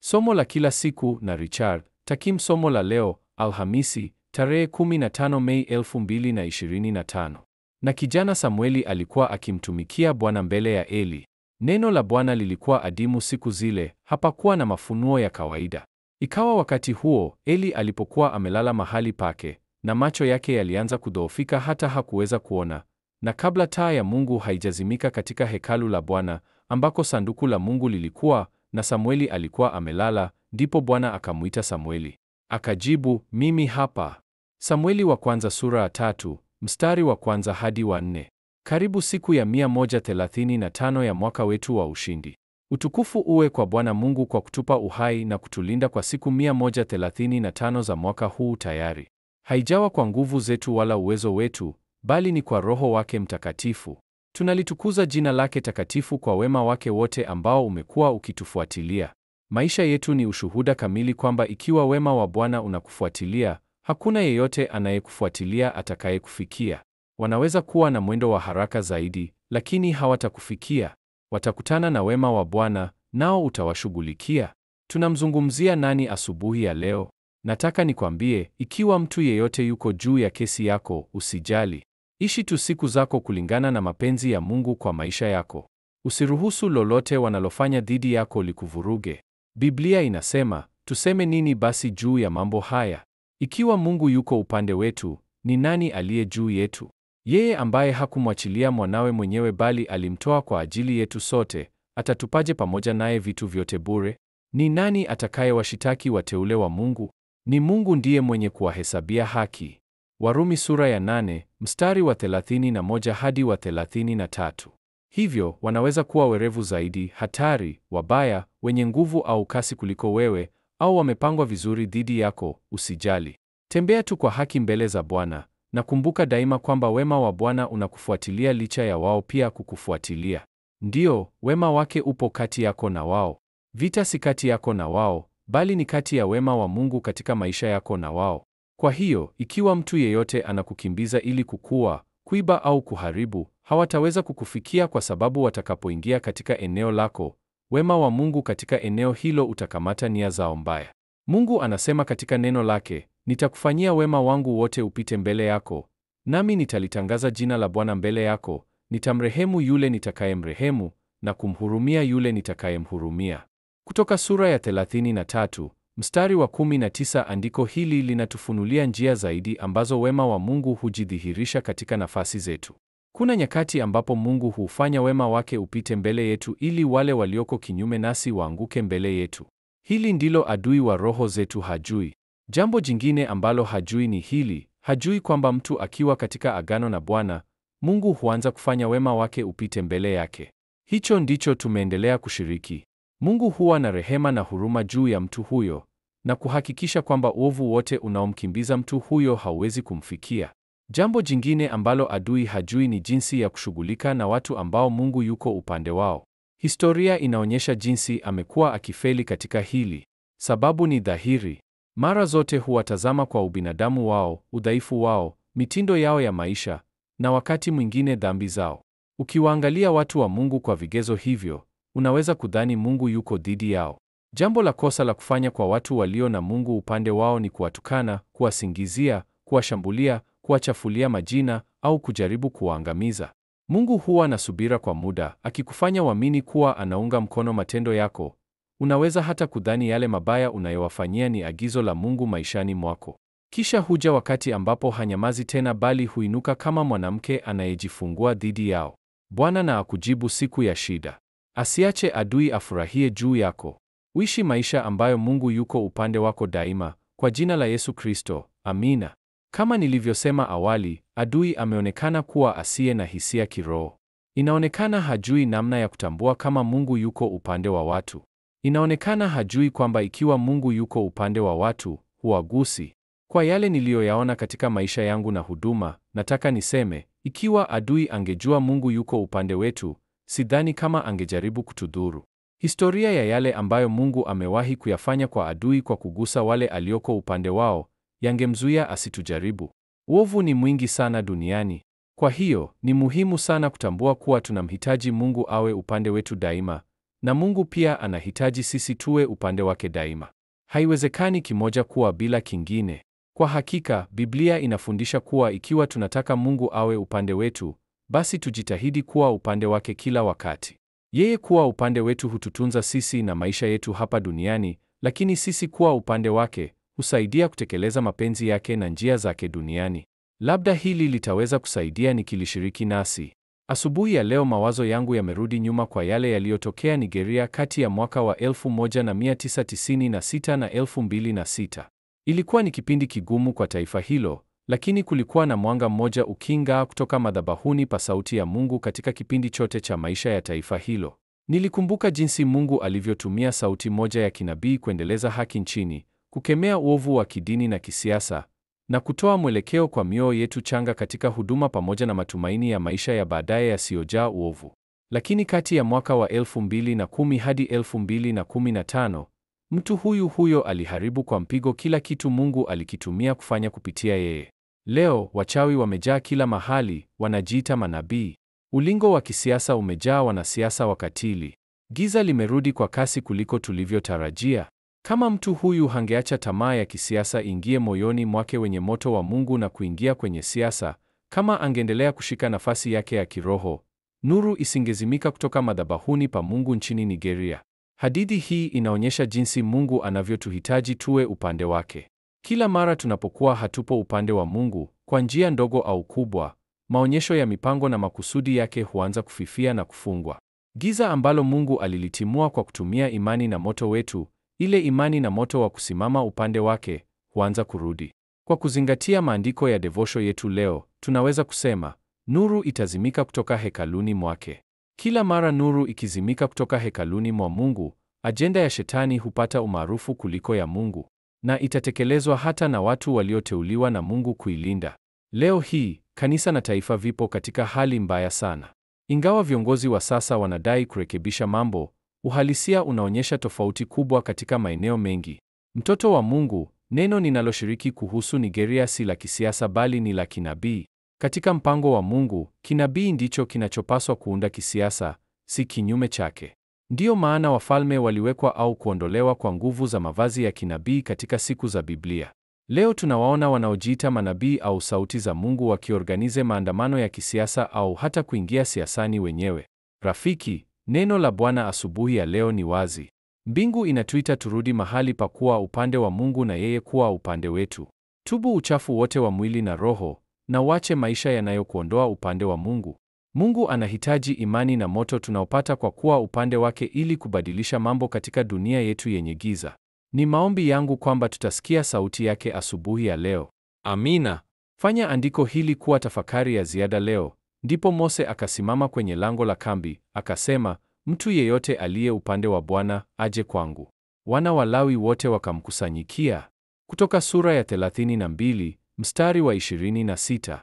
Somo la kila siku na Richard Takim. Somo la leo, Alhamisi, tarehe 15 Mei 2025. Na kijana Samueli alikuwa akimtumikia Bwana mbele ya Eli. Neno la Bwana lilikuwa adimu siku zile, hapakuwa na mafunuo ya kawaida. Ikawa wakati huo, Eli alipokuwa amelala mahali pake, na macho yake yalianza kudhoofika hata hakuweza kuona, na kabla taa ya Mungu haijazimika katika hekalu la Bwana, ambako sanduku la Mungu lilikuwa, na Samueli alikuwa amelala, ndipo Bwana akamwita Samueli. Akajibu, mimi hapa. Samueli wa kwanza sura ya 3, mstari wa kwanza hadi wa 4. Karibu siku ya 135 ya mwaka wetu wa ushindi. Utukufu uwe kwa Bwana Mungu kwa kutupa uhai na kutulinda kwa siku 135 za mwaka huu tayari. Haijawa kwa nguvu zetu wala uwezo wetu, bali ni kwa Roho wake Mtakatifu. Tunalitukuza jina lake takatifu kwa wema wake wote ambao umekuwa ukitufuatilia. Maisha yetu ni ushuhuda kamili kwamba ikiwa wema wa Bwana unakufuatilia, hakuna yeyote anayekufuatilia atakayekufikia. Wanaweza kuwa na mwendo wa haraka zaidi, lakini hawatakufikia. Watakutana na wema wa Bwana, nao utawashughulikia. Tunamzungumzia nani asubuhi ya leo? Nataka nikwambie, ikiwa mtu yeyote yuko juu ya kesi yako, usijali. Ishi tu siku zako kulingana na mapenzi ya Mungu kwa maisha yako. Usiruhusu lolote wanalofanya dhidi yako likuvuruge. Biblia inasema, tuseme nini basi juu ya mambo haya? Ikiwa Mungu yuko upande wetu, ni nani aliye juu yetu? Yeye ambaye hakumwachilia mwanawe mwenyewe bali alimtoa kwa ajili yetu sote, atatupaje pamoja naye vitu vyote bure? Ni nani atakayewashitaki wateule wa Mungu? Ni Mungu ndiye mwenye kuwahesabia haki. Warumi sura ya 8, mstari wa 31 hadi wa 33. Hivyo, wanaweza kuwa werevu zaidi, hatari, wabaya, wenye nguvu au kasi kuliko wewe, au wamepangwa vizuri dhidi yako, usijali. Tembea tu kwa haki mbele za Bwana, na kumbuka daima kwamba wema wa Bwana unakufuatilia licha ya wao pia kukufuatilia. Ndiyo, wema wake upo kati yako na wao. Vita si kati yako na wao, bali ni kati ya wema wa Mungu katika maisha yako na wao. Kwa hiyo, ikiwa mtu yeyote anakukimbiza ili kukua, kuiba au kuharibu, hawataweza kukufikia kwa sababu watakapoingia katika eneo lako, wema wa Mungu katika eneo hilo utakamata nia zao mbaya. Mungu anasema katika neno lake, nitakufanyia wema wangu wote upite mbele yako, nami nitalitangaza jina la Bwana mbele yako, nitamrehemu yule nitakayemrehemu, na kumhurumia yule nitakayemhurumia. Kutoka sura ya 33, mstari wa 19. Andiko hili linatufunulia njia zaidi ambazo wema wa Mungu hujidhihirisha katika nafasi zetu. Kuna nyakati ambapo Mungu hufanya wema wake upite mbele yetu ili wale walioko kinyume nasi waanguke mbele yetu. Hili ndilo adui wa roho zetu hajui. Jambo jingine ambalo hajui ni hili, hajui kwamba mtu akiwa katika agano na Bwana, Mungu huanza kufanya wema wake upite mbele yake. Hicho ndicho tumeendelea kushiriki. Mungu huwa na rehema na huruma juu ya mtu huyo, na kuhakikisha kwamba uovu wote unaomkimbiza mtu huyo hauwezi kumfikia. Jambo jingine ambalo adui hajui ni jinsi ya kushughulika na watu ambao Mungu yuko upande wao. Historia inaonyesha jinsi amekuwa akifeli katika hili. Sababu ni dhahiri. Mara zote huwatazama kwa ubinadamu wao, udhaifu wao, mitindo yao ya maisha, na wakati mwingine dhambi zao. Ukiwaangalia watu wa Mungu kwa vigezo hivyo, unaweza kudhani Mungu yuko dhidi yao. Jambo la kosa la kufanya kwa watu walio na Mungu upande wao ni kuwatukana, kuwasingizia, kuwashambulia, kuwachafulia majina au kujaribu kuwaangamiza. Mungu huwa na subira kwa muda, akikufanya uamini kuwa anaunga mkono matendo yako. Unaweza hata kudhani yale mabaya unayowafanyia ni agizo la Mungu maishani mwako. Kisha huja wakati ambapo hanyamazi tena bali huinuka kama mwanamke anayejifungua dhidi yao. Bwana na akujibu siku ya shida. Asiache adui afurahie juu yako. Uishi maisha ambayo Mungu yuko upande wako daima, kwa jina la Yesu Kristo. Amina. Kama nilivyosema awali, adui ameonekana kuwa asiye na hisia kiroho. Inaonekana hajui namna ya kutambua kama Mungu yuko upande wa watu. Inaonekana hajui kwamba ikiwa Mungu yuko upande wa watu, huwagusi. Kwa yale niliyoyaona katika maisha yangu na huduma, nataka niseme, ikiwa adui angejua Mungu yuko upande wetu, sidhani kama angejaribu kutudhuru. Historia ya yale ambayo Mungu amewahi kuyafanya kwa adui kwa kugusa wale alioko upande wao, yangemzuia asitujaribu. Uovu ni mwingi sana duniani. Kwa hiyo, ni muhimu sana kutambua kuwa tunamhitaji Mungu awe upande wetu daima, Na Mungu pia anahitaji sisi tuwe upande wake daima. Haiwezekani kimoja kuwa bila kingine. Kwa hakika, Biblia inafundisha kuwa ikiwa tunataka Mungu awe upande wetu, basi tujitahidi kuwa upande wake kila wakati. Yeye kuwa upande wetu hututunza sisi na maisha yetu hapa duniani, lakini sisi kuwa upande wake husaidia kutekeleza mapenzi yake na njia zake duniani. Labda hili litaweza kusaidia nikilishiriki nasi. Asubuhi ya leo mawazo yangu yamerudi nyuma kwa yale yaliyotokea Nigeria kati ya mwaka wa 1996 na 2006. Ilikuwa ni kipindi kigumu kwa taifa hilo, lakini kulikuwa na mwanga mmoja uking'aa kutoka madhabahuni pa sauti ya Mungu katika kipindi chote cha maisha ya taifa hilo. Nilikumbuka jinsi Mungu alivyotumia sauti moja ya kinabii kuendeleza haki nchini, kukemea uovu wa kidini na kisiasa, na kutoa mwelekeo kwa mioyo yetu changa katika huduma pamoja na matumaini ya maisha ya baadaye yasiyojaa uovu. Lakini kati ya mwaka wa 2010 hadi 2015, mtu huyo aliharibu kwa mpigo kila kitu Mungu alikitumia kufanya kupitia yeye. Leo wachawi wamejaa kila mahali, wanajiita manabii. Ulingo wa kisiasa umejaa wanasiasa wakatili. Giza limerudi kwa kasi kuliko tulivyotarajia. Kama mtu huyu hangeacha tamaa ya kisiasa ingie moyoni mwake wenye moto wa Mungu na kuingia kwenye siasa, kama angeendelea kushika nafasi yake ya kiroho, nuru isingezimika kutoka madhabahuni pa Mungu nchini Nigeria. Hadithi hii inaonyesha jinsi Mungu anavyotuhitaji tuwe upande wake. Kila mara tunapokuwa hatupo upande wa Mungu, kwa njia ndogo au kubwa, maonyesho ya mipango na makusudi yake huanza kufifia na kufungwa. Giza ambalo Mungu alilitimua kwa kutumia imani na moto wetu, ile imani na moto wa kusimama upande wake, huanza kurudi. Kwa kuzingatia maandiko ya devosho yetu leo, tunaweza kusema, nuru itazimika kutoka hekaluni mwake. Kila mara nuru ikizimika kutoka hekaluni mwa Mungu, ajenda ya shetani hupata umaarufu kuliko ya Mungu, na itatekelezwa hata na watu walioteuliwa na Mungu kuilinda. Leo hii, kanisa na taifa vipo katika hali mbaya sana. Ingawa viongozi wa sasa wanadai kurekebisha mambo, uhalisia unaonyesha tofauti kubwa katika maeneo mengi. Mtoto wa Mungu, neno ninaloshiriki kuhusu Nigeria si la kisiasa bali ni la kinabii. Katika mpango wa Mungu, kinabii ndicho kinachopaswa kuunda kisiasa, si kinyume chake. Ndiyo maana wafalme waliwekwa au kuondolewa kwa nguvu za mavazi ya kinabii katika siku za Biblia. Leo tunawaona wanaojiita manabii au sauti za Mungu wakiorganize maandamano ya kisiasa au hata kuingia siasani wenyewe. Rafiki, neno la Bwana asubuhi ya leo ni wazi. Mbingu inatuita turudi mahali pa kuwa upande wa Mungu na yeye kuwa upande wetu. Tubu uchafu wote wa mwili na roho, na uache maisha yanayokuondoa upande wa Mungu. Mungu anahitaji imani na moto tunaopata kwa kuwa upande wake ili kubadilisha mambo katika dunia yetu yenye giza. Ni maombi yangu kwamba tutasikia sauti yake asubuhi ya leo. Amina. Fanya andiko hili kuwa tafakari ya ziada leo. Ndipo Mose akasimama kwenye lango la kambi, akasema, mtu yeyote aliye upande wa Bwana aje kwangu. Wana wa Lawi wote wakamkusanyikia. Kutoka sura ya 32, mstari wa 26.